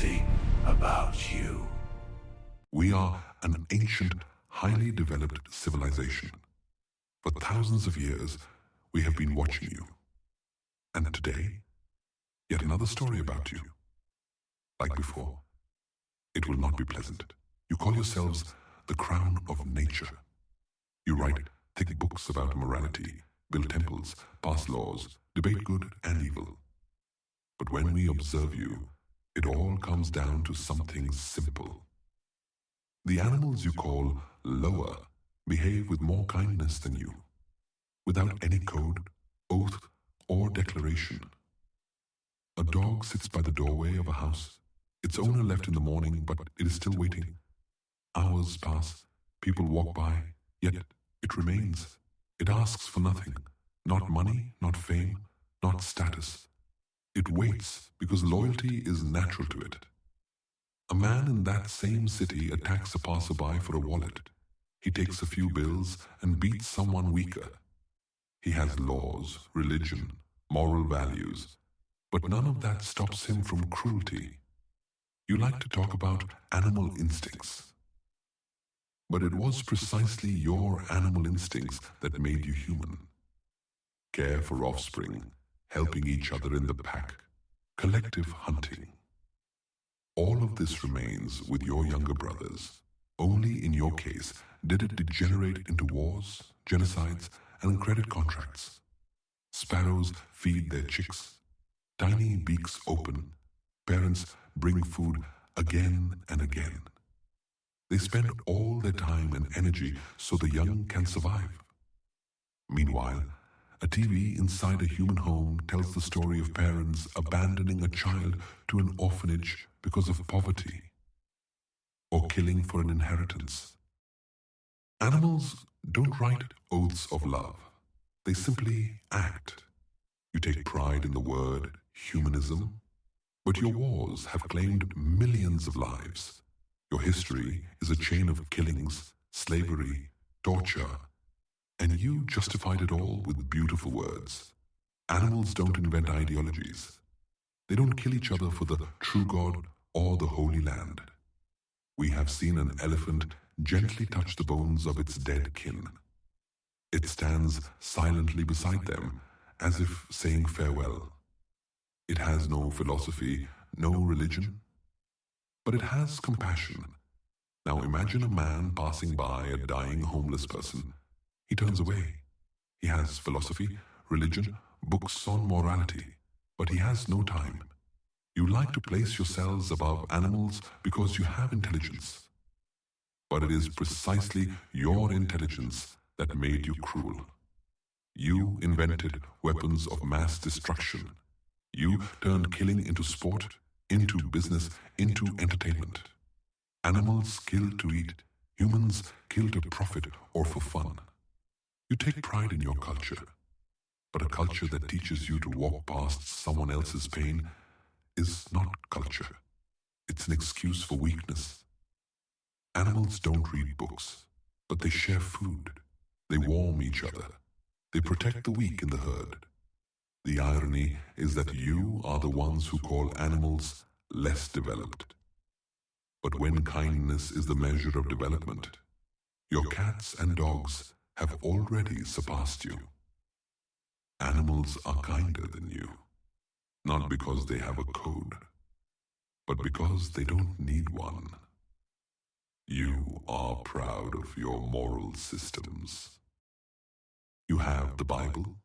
everything about you. We are an ancient, highly developed civilization. For thousands of years, we have been watching you. And today, yet another story about you. Like before, it will not be pleasant. You call yourselves the crown of nature. You write thick books about morality, build temples, pass laws, debate good and evil. But when we observe you, it all comes down to something simple. The animals you call lower behave with more kindness than you, without any code, oath, or declaration. A dog sits by the doorway of a house. Its owner left in the morning, but it is still waiting. Hours pass, people walk by, yet it remains. It asks for nothing, not money, not fame, not status. It waits because loyalty is natural to it. A man in that same city attacks a passerby for a wallet. He takes a few bills and beats someone weaker. He has laws, religion, moral values, but none of that stops him from cruelty. You like to talk about animal instincts. But it was precisely your animal instincts that made you human. Care for offspring, helping each other in the pack, collective hunting. All of this remains with your younger brothers. Only in your case did it degenerate into wars, genocides, and credit contracts. Sparrows feed their chicks. Tiny beaks open. Parents bring food again and again. They spend all their time and energy so the young can survive. Meanwhile, a TV inside a human home tells the story of parents abandoning a child to an orphanage because of poverty, or killing for an inheritance. Animals don't write oaths of love. They simply act. You take pride in the word humanism, but your wars have claimed millions of lives. Your history is a chain of killings, slavery, torture, and you justified it all with beautiful words. Animals don't invent ideologies. They don't kill each other for the true God or the Holy Land. We have seen an elephant gently touch the bones of its dead kin. It stands silently beside them, as if saying farewell. It has no philosophy, no religion, but it has compassion. Now imagine a man passing by a dying homeless person. He turns away. He has philosophy, religion, books on morality, but he has no time. You like to place yourselves above animals because you have intelligence. But it is precisely your intelligence that made you cruel. You invented weapons of mass destruction. You turned killing into sport, into business, into entertainment. Animals kill to eat. Humans kill to profit or for fun. You take pride in your culture, but a culture that teaches you to walk past someone else's pain is not culture. It's an excuse for weakness. Animals don't read books, but they share food. They warm each other. They protect the weak in the herd. The irony is that you are the ones who call animals less developed. But when kindness is the measure of development, your cats and dogs have already surpassed you. Animals are kinder than you, not because they have a code, but because they don't need one. You are proud of your moral systems. You have the Bible,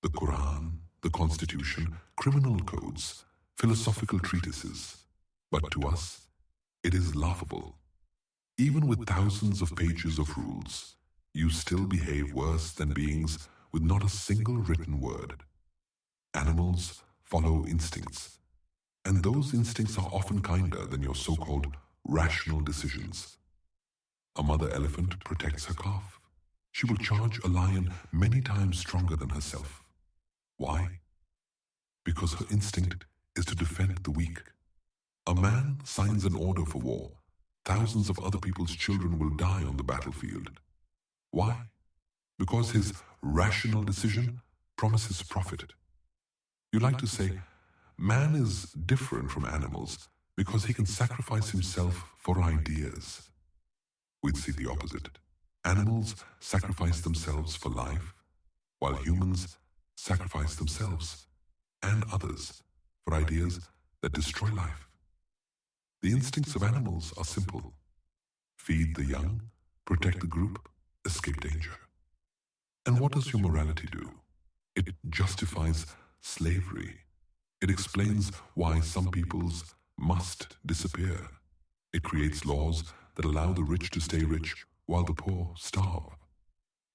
the Quran, the Constitution, criminal codes, philosophical treatises. But to us, it is laughable. Even with thousands of pages of rules, you still behave worse than beings with not a single written word. Animals follow instincts, and those instincts are often kinder than your so-called rational decisions. A mother elephant protects her calf. She will charge a lion many times stronger than herself. Why? Because her instinct is to defend the weak. A man signs an order for war. Thousands of other people's children will die on the battlefield. Why? Because his rational decision promises profit. You like to say, man is different from animals because he can sacrifice himself for ideas. We'd see the opposite. Animals sacrifice themselves for life, while humans sacrifice themselves and others for ideas that destroy life. The instincts of animals are simple: feed the young, protect the group, escape danger. And what does your morality do? It justifies slavery. It explains why some peoples must disappear. It creates laws that allow the rich to stay rich while the poor starve.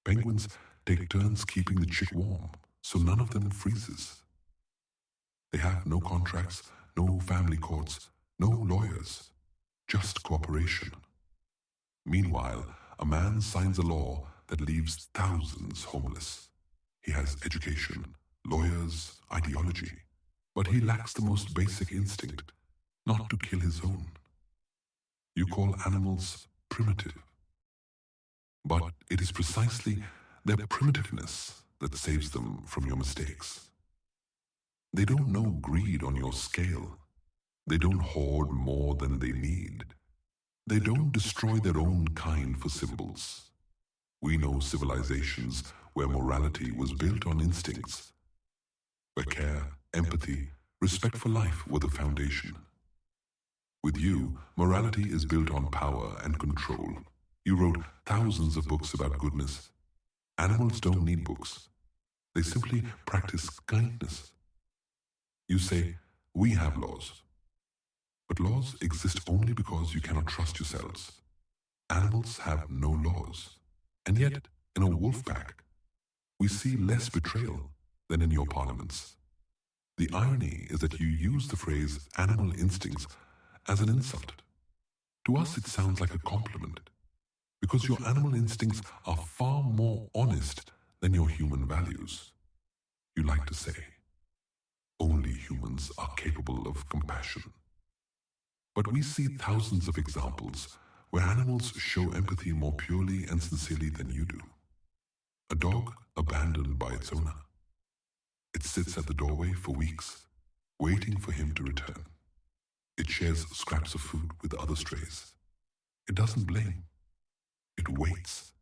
Penguins take turns keeping the chick warm, so none of them freezes. They have no contracts, no family courts, no lawyers, just cooperation. Meanwhile, a man signs a law that leaves thousands homeless. He has education, lawyers, ideology, but he lacks the most basic instinct, not to kill his own. You call animals primitive, but it is precisely their primitiveness that saves them from your mistakes. They don't know greed on your scale. They don't hoard more than they need. They don't destroy their own kind for symbols. We know civilizations where morality was built on instincts, where care, empathy, respect for life were the foundation. With you, morality is built on power and control. You wrote thousands of books about goodness. Animals don't need books. They simply practice kindness. You say, we have laws. But laws exist only because you cannot trust yourselves. Animals have no laws. And yet, in a wolf pack, we see less betrayal than in your parliaments. The irony is that you use the phrase animal instincts as an insult. To us, it sounds like a compliment, because your animal instincts are far more honest than your human values. You like to say, only humans are capable of compassion. But we see thousands of examples where animals show empathy more purely and sincerely than you do. A dog abandoned by its owner. It sits at the doorway for weeks, waiting for him to return. It shares scraps of food with other strays. It doesn't blame. It waits,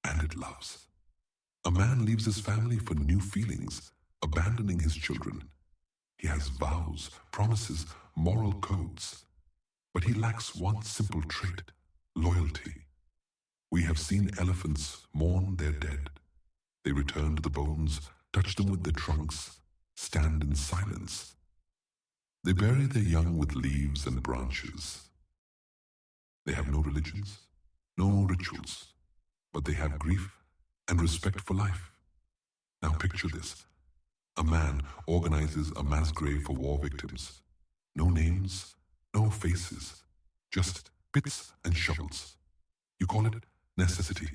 and it loves. A man leaves his family for new feelings, abandoning his children. He has vows, promises, moral codes. But he lacks one simple trait: loyalty. We have seen elephants mourn their dead. They return to the bones, touch them with their trunks, stand in silence. They bury their young with leaves and branches. They have no religions, no rituals, but they have grief and respect for life. Now picture this. A man organizes a mass grave for war victims. No names, no faces, just pits and shovels. You call it necessity.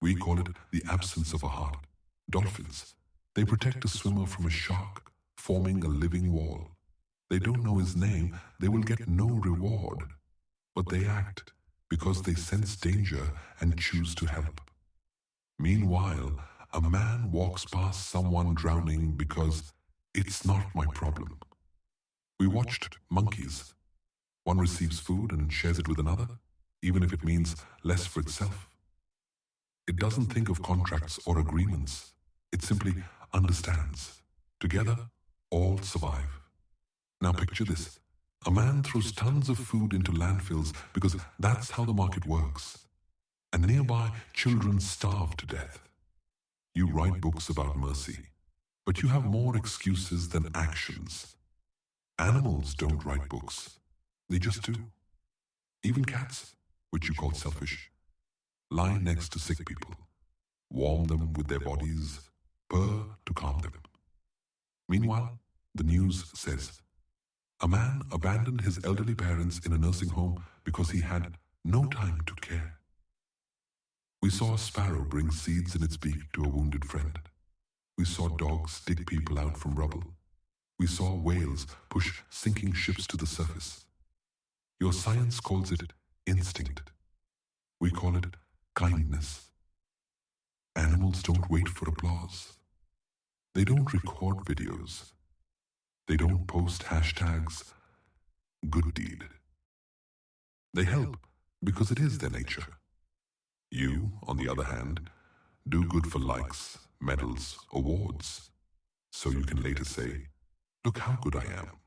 We call it the absence of a heart. Dolphins, they protect a swimmer from a shark, forming a living wall. They don't know his name, they will get no reward. But they act because they sense danger and choose to help. Meanwhile, a man walks past someone drowning because it's not my problem. We watched monkeys. One receives food and shares it with another, even if it means less for itself. It doesn't think of contracts or agreements. It simply understands. Together, all survive. Now picture this. A man throws tons of food into landfills because that's how the market works. And nearby, children starve to death. You write books about mercy, but you have more excuses than actions. Animals don't write books. They just do. Even cats, which you call selfish, lie next to sick people, warm them with their bodies, purr to calm them. Meanwhile, the news says, a man abandoned his elderly parents in a nursing home because he had no time to care. We saw a sparrow bring seeds in its beak to a wounded friend. We saw dogs dig people out from rubble. We saw whales push sinking ships to the surface. Your science calls it instinct. We call it kindness. Animals don't wait for applause. They don't record videos. They don't post hashtags. good deed. They help because it is their nature. You, on the other hand, do good for likes, medals, awards, so you can later say, "Look how good I am."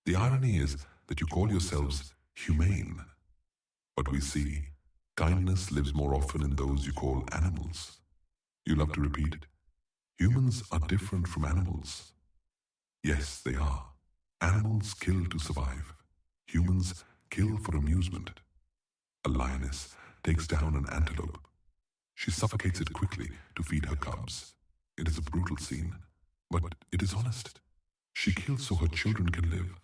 The irony is that you call yourselves humane, but we see kindness lives more often in those you call animals. You love to repeat, humans are different from animals. Yes, they are. Animals kill to survive. Humans kill for amusement. A lioness takes down an antelope. She suffocates it quickly to feed her cubs. It is a brutal scene, but it is honest. She kills so her children can live.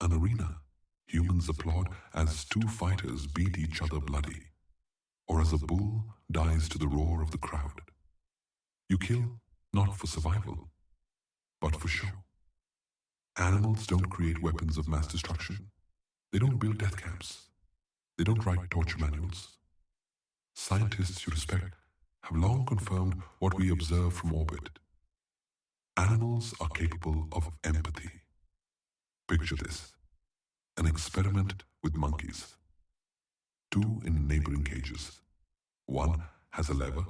An arena. Humans applaud as two fighters beat each other bloody, or as a bull dies to the roar of the crowd. You kill not for survival, but for show. Animals don't create weapons of mass destruction. They don't build death camps. They don't write torture manuals. Scientists you respect have long confirmed what we observe from orbit. Animals are capable of empathy. Picture this: an experiment with monkeys. Two in neighboring cages. One has a lever,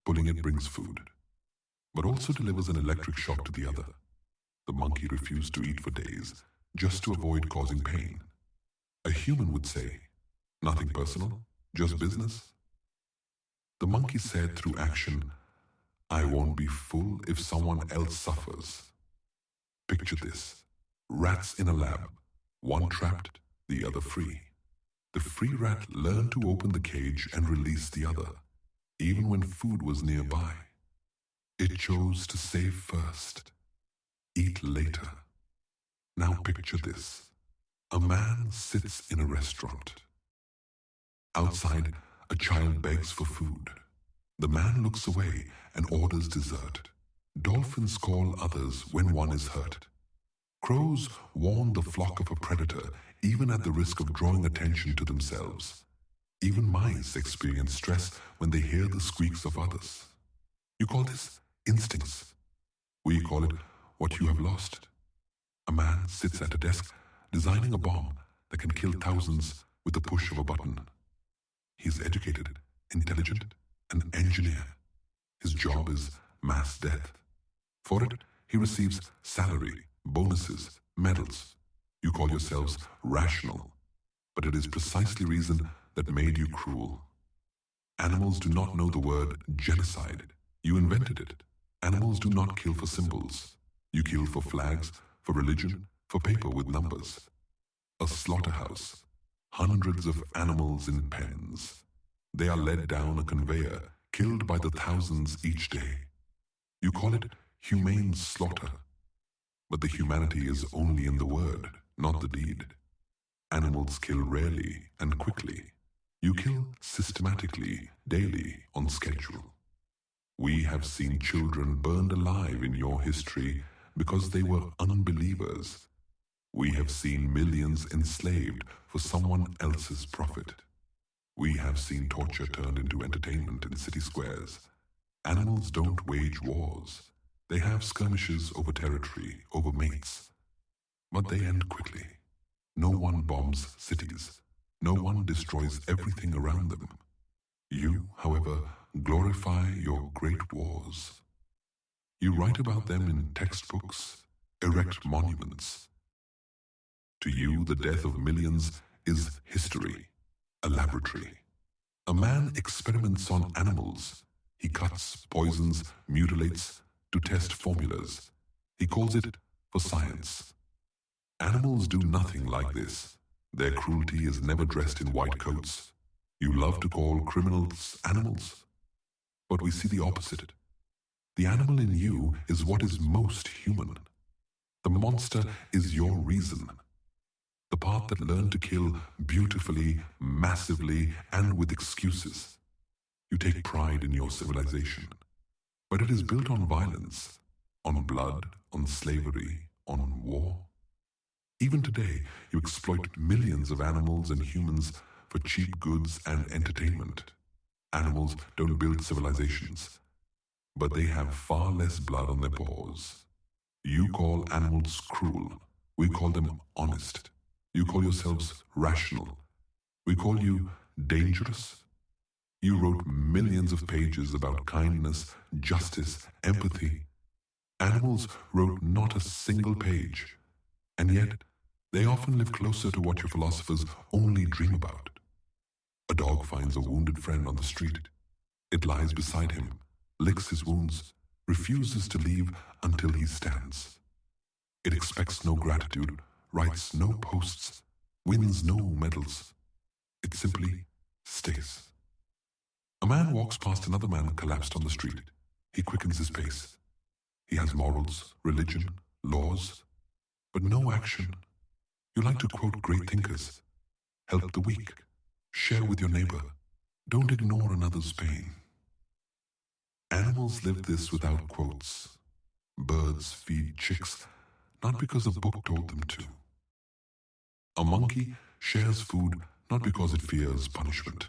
pulling it brings food, but also delivers an electric shock to the other. The monkey refused to eat for days, just to avoid causing pain. A human would say, "Nothing personal, just business." The monkey said through action, "I won't be full if someone else suffers." Picture this: rats in a lab, one trapped, the other free. The free rat learned to open the cage and release the other, even when food was nearby. It chose to save first, eat later. Now picture this: a man sits in a restaurant. Outside, a child begs for food. The man looks away and orders dessert. Dolphins call others when one is hurt. Crows warn the flock of a predator, even at the risk of drawing attention to themselves. Even mice experience stress when they hear the squeaks of others. You call this instincts. We call it what you have lost. A man sits at a desk designing a bomb that can kill thousands with the push of a button. He is educated, intelligent, an engineer. His job is mass death. For it, he receives salary, bonuses, medals. You call yourselves rational, but it is precisely reason that made you cruel. Animals do not know the word genocide. You invented it. Animals do not kill for symbols. You kill for flags, for religion, for paper with numbers. A slaughterhouse. Hundreds of animals in pens. They are led down a conveyor, killed by the thousands each day. You call it humane slaughter. But the humanity is only in the word, not the deed. Animals kill rarely and quickly. You kill systematically, daily, on schedule. We have seen children burned alive in your history because they were unbelievers. We have seen millions enslaved for someone else's profit. We have seen torture turned into entertainment in city squares. Animals don't wage wars. They have skirmishes over territory, over mates. But they end quickly. No one bombs cities. No one destroys everything around them. You, however, glorify your great wars. You write about them in textbooks, erect monuments. To you, the death of millions is history, a laboratory. A man experiments on animals. He cuts, poisons, mutilates to test formulas. He calls it for science. Animals do nothing like this. Their cruelty is never dressed in white coats. You love to call criminals animals. But we see the opposite. The animal in you is what is most human. The monster is your reason. The part that learned to kill beautifully, massively, and with excuses. You take pride in your civilization. But it is built on violence, on blood, on slavery, on war. Even today, you exploit millions of animals and humans for cheap goods and entertainment. Animals don't build civilizations, but they have far less blood on their paws. You call animals cruel. We call them honest. You call yourselves rational. We call you dangerous. You wrote millions of pages about kindness, justice, empathy. Animals wrote not a single page, and yet they often live closer to what your philosophers only dream about. A dog finds a wounded friend on the street. It lies beside him, licks his wounds, refuses to leave until he stands. It expects no gratitude, writes no posts, wins no medals. It simply stays. A man walks past another man collapsed on the street. He quickens his pace. He has morals, religion, laws, but no action. You like to quote great thinkers. Help the weak. Share with your neighbor. Don't ignore another's pain. Animals live this without quotes. Birds feed chicks, not because a book told them to. A monkey shares food not because it fears punishment.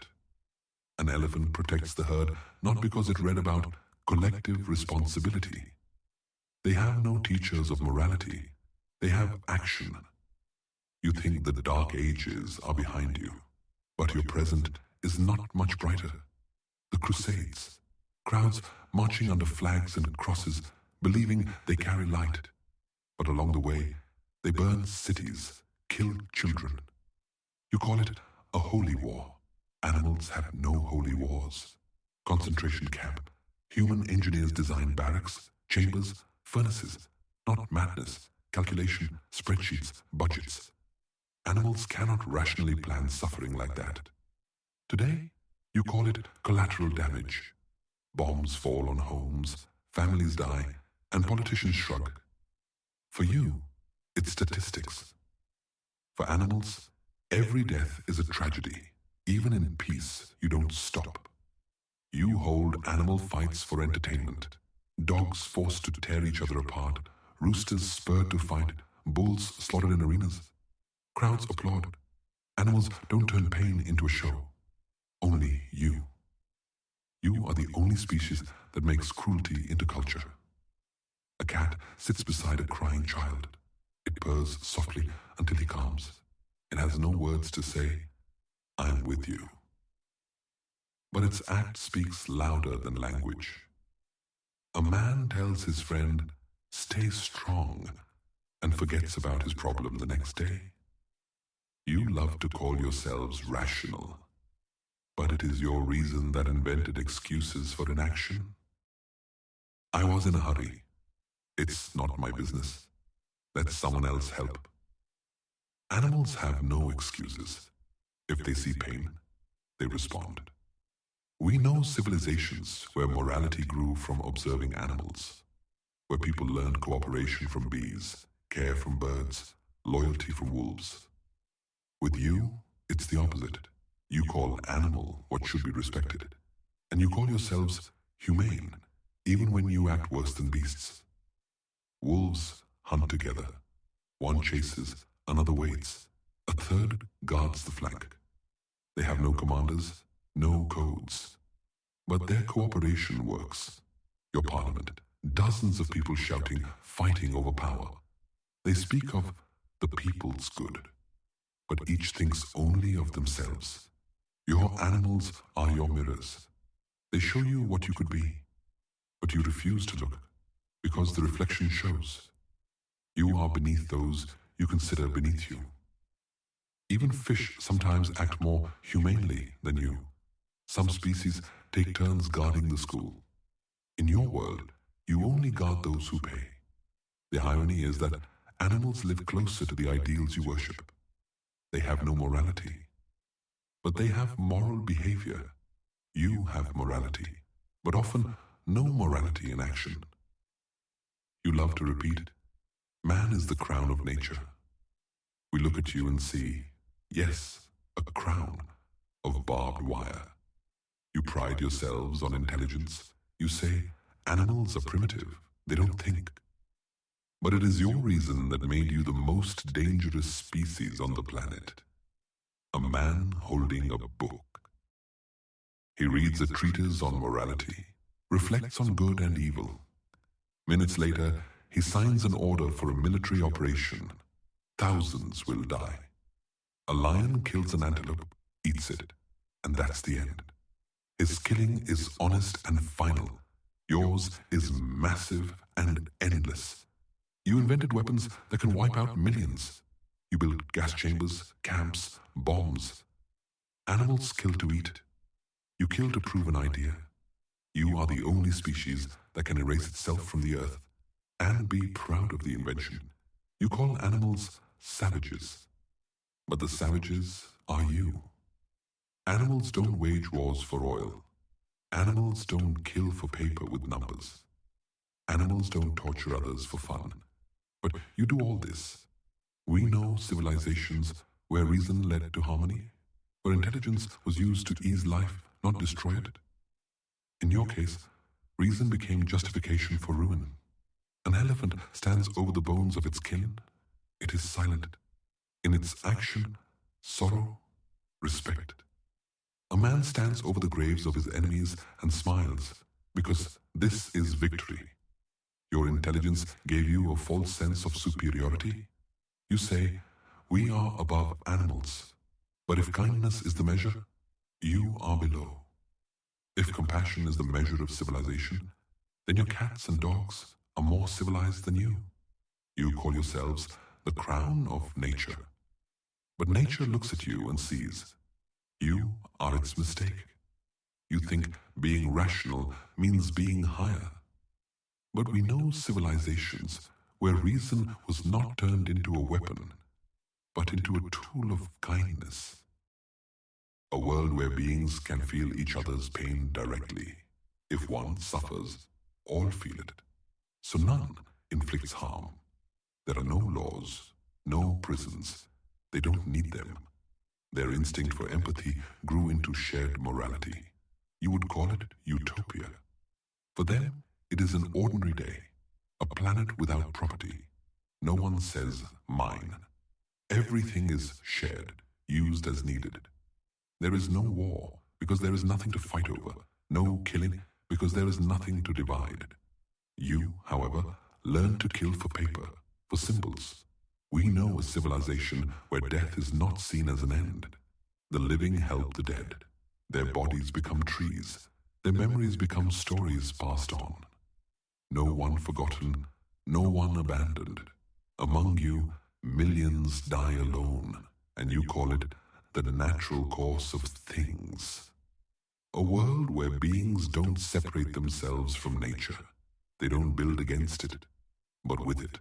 An elephant protects the herd not because it read about collective responsibility. They have no teachers of morality. They have action. You think the dark ages are behind you, but your present is not much brighter. The Crusades, crowds marching under flags and crosses, believing they carry light. But along the way, they burn cities, kill children. You call it a holy war. Animals have no holy wars. Concentration camp. Human engineers design barracks, chambers, furnaces. Not madness, calculation, spreadsheets, budgets. Animals cannot rationally plan suffering like that. Today, you call it collateral damage. Bombs fall on homes, families die, and politicians shrug. For you, it's statistics. For animals, every death is a tragedy. Even in peace, you don't stop. You hold animal fights for entertainment. Dogs forced to tear each other apart, roosters spurred to fight, bulls slaughtered in arenas. Crowds applaud. Animals don't turn pain into a show. Only you. You are the only species that makes cruelty into culture. A cat sits beside a crying child. It purrs softly until he calms. It has no words to say, "I'm with you." But its act speaks louder than language. A man tells his friend, "Stay strong," and forgets about his problem the next day. You love to call yourselves rational, but it is your reason that invented excuses for inaction. I was in a hurry. It's not my business. Let someone else help. Animals have no excuses. If they see pain, they respond. We know civilizations where morality grew from observing animals, where people learned cooperation from bees, care from birds, loyalty from wolves. With you, it's the opposite. You call animal what should be respected, and you call yourselves humane, even when you act worse than beasts. Wolves hunt together. One chases, another waits. A third guards the flank. They have no commanders, no codes. But their cooperation works. Your parliament, dozens of people shouting, fighting over power. They speak of the people's good, but each thinks only of themselves. Your animals are your mirrors. They show you what you could be, but you refuse to look because the reflection shows. You are beneath those you consider beneath you. Even fish sometimes act more humanely than you. Some species take turns guarding the school. In your world, you only guard those who pay. The irony is that animals live closer to the ideals you worship. They have no morality, but they have moral behavior. You have morality, but often no morality in action. You love to repeat, "Man is the crown of nature." We look at you and see, yes, a crown of barbed wire. You pride yourselves on intelligence. You say, animals are primitive. They don't think. But it is your reason that made you the most dangerous species on the planet. A man holding a book. He reads a treatise on morality, reflects on good and evil. Minutes later, he signs an order for a military operation. Thousands will die. A lion kills an antelope, eats it, and that's the end. His killing is honest and final. Yours is massive and endless. You invented weapons that can wipe out millions. You built gas chambers, camps, bombs. Animals kill to eat. You kill to prove an idea. You are the only species that can erase itself from the earth and be proud of the invention. You call animals savages. But the savages are you. Animals don't wage wars for oil. Animals don't kill for paper with numbers. Animals don't torture others for fun. But you do all this. We know civilizations where reason led to harmony, where intelligence was used to ease life, not destroy it. In your case, reason became justification for ruin. An elephant stands over the bones of its kin. It is silent. In its action, sorrow, respect. A man stands over the graves of his enemies and smiles, because this is victory. Your intelligence gave you a false sense of superiority. You say, we are above animals. But if kindness is the measure, you are below. If compassion is the measure of civilization, then your cats and dogs are more civilized than you. You call yourselves the crown of nature. But nature looks at you and sees, you are its mistake. You think being rational means being higher. But we know civilizations where reason was not turned into a weapon, but into a tool of kindness. A world where beings can feel each other's pain directly. If one suffers, all feel it. So none inflicts harm. There are no laws, no prisons. They don't need them. Their instinct for empathy grew into shared morality. You would call it utopia. For them, it is an ordinary day, a planet without property. No one says, mine. Everything is shared, used as needed. There is no war, because there is nothing to fight over. No killing, because there is nothing to divide. You, however, learn to kill for paper, for symbols. We know a civilization where death is not seen as an end. The living help the dead. Their bodies become trees. Their memories become stories passed on. No one forgotten, no one abandoned. Among you, millions die alone, and you call it the natural course of things. A world where beings don't separate themselves from nature. They don't build against it, but with it.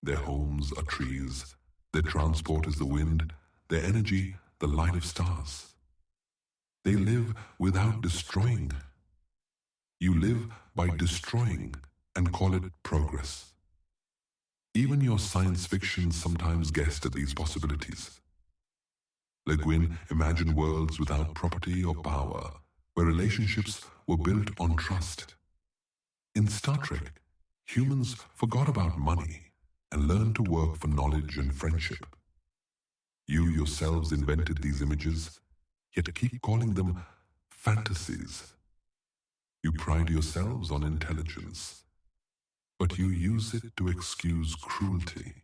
Their homes are trees, their transport is the wind, their energy the light of stars. They live without destroying. You live by destroying and call it progress. Even your science fiction sometimes guessed at these possibilities. Le Guin imagined worlds without property or power, where relationships were built on trust. In Star Trek, humans forgot about money and learned to work for knowledge and friendship. You yourselves invented these images, yet keep calling them fantasies. You pride yourselves on intelligence, but you use it to excuse cruelty.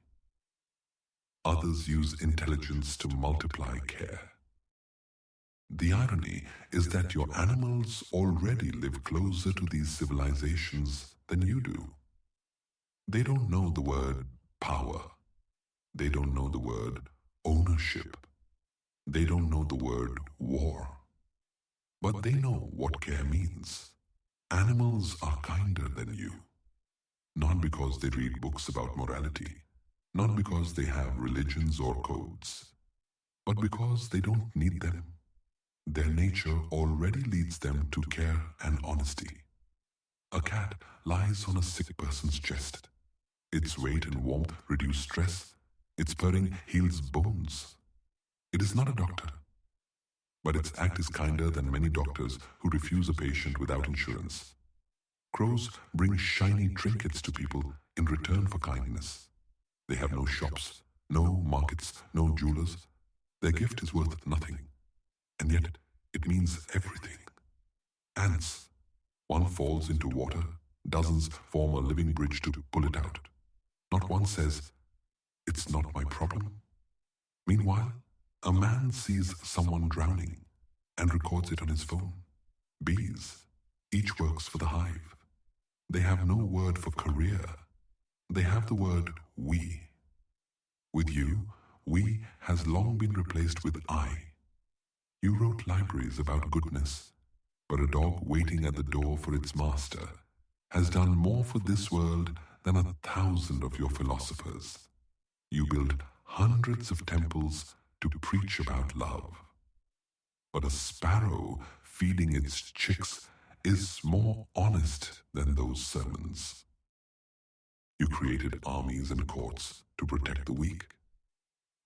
Others use intelligence to multiply care. The irony is that your animals already live closer to these civilizations than you do. They don't know the word power. They don't know the word ownership. They don't know the word war. But they know what care means. Animals are kinder than you. Not because they read books about morality, not because they have religions or codes, but because they don't need them. Their nature already leads them to care and honesty. A cat lies on a sick person's chest. Its weight and warmth reduce stress. Its purring heals bones. It is not a doctor, but its act is kinder than many doctors who refuse a patient without insurance. Crows bring shiny trinkets to people in return for kindness. They have no shops, no markets, no jewelers. Their gift is worth nothing, and yet it means everything. Ants. One falls into water, dozens form a living bridge to pull it out. Not one says, "It's not my problem." Meanwhile, A man sees someone drowning and records it on his phone. Bees, each works for the hive. They have no word for career. They have the word we. With you, we has long been replaced with I. You wrote libraries about goodness, but a dog waiting at the door for its master has done more for this world than 1,000 of your philosophers. You built hundreds of temples to preach about love. But a sparrow feeding its chicks is more honest than those sermons. You created armies and courts to protect the weak.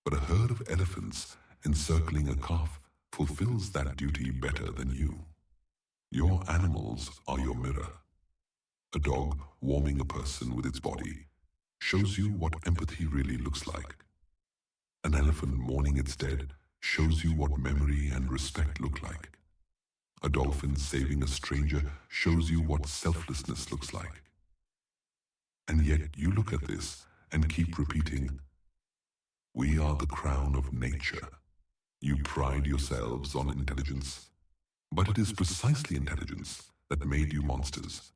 But a herd of elephants encircling a calf fulfills that duty better than you. Your animals are your mirror. A dog warming a person with its body shows you what empathy really looks like. An elephant mourning its dead shows you what memory and respect look like. A dolphin saving a stranger shows you what selflessness looks like. And yet you look at this and keep repeating, "We are the crown of nature." You pride yourselves on intelligence, but it is precisely intelligence that made you monsters.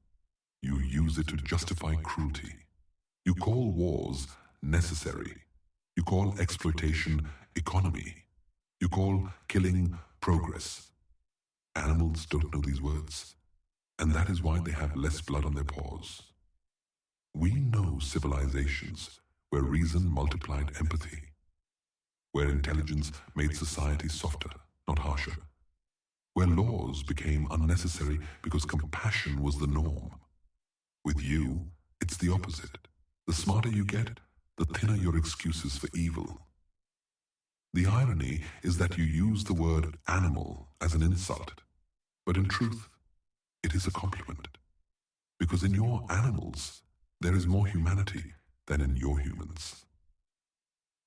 You use it to justify cruelty. You call wars necessary. You call exploitation economy. You call killing progress. Animals don't know these words, and that is why they have less blood on their paws. We know civilizations where reason multiplied empathy, where intelligence made society softer, not harsher, where laws became unnecessary because compassion was the norm. With you, it's the opposite. The smarter you get, the thinner your excuses for evil. The irony is that you use the word animal as an insult, but in truth, it is a compliment. Because in your animals, there is more humanity than in your humans.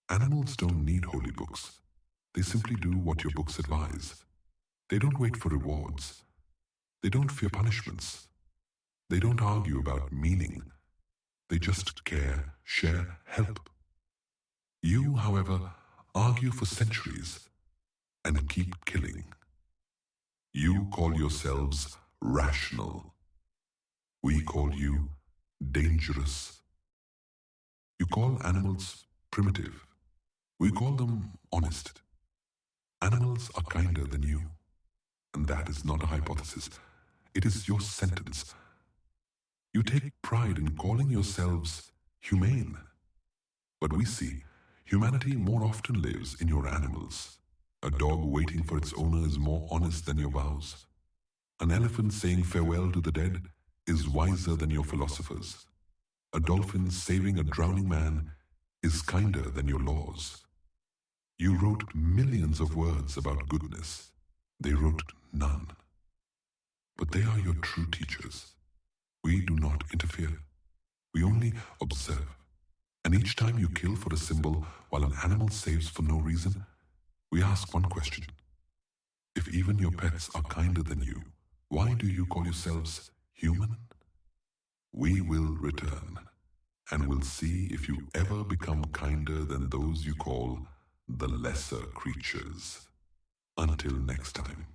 Animals don't need holy books. They simply do what your books advise. They don't wait for rewards. They don't fear punishments. They don't argue about meaning. They just care, share, help. You, however, argue for centuries and keep killing. You call yourselves rational. We call you dangerous. You call animals primitive. We call them honest. Animals are kinder than you. And that is not a hypothesis. It is your sentence. You take pride in calling yourselves humane. But we see humanity more often lives in your animals. A dog waiting for its owner is more honest than your vows. An elephant saying farewell to the dead is wiser than your philosophers. A dolphin saving a drowning man is kinder than your laws. You wrote millions of words about goodness. They wrote none. But they are your true teachers. We do not interfere. We only observe. And each time you kill for a symbol while an animal saves for no reason, we ask one question. If even your pets are kinder than you, why do you call yourselves human? We will return, and we'll see if you ever become kinder than those you call the lesser creatures. Until next time.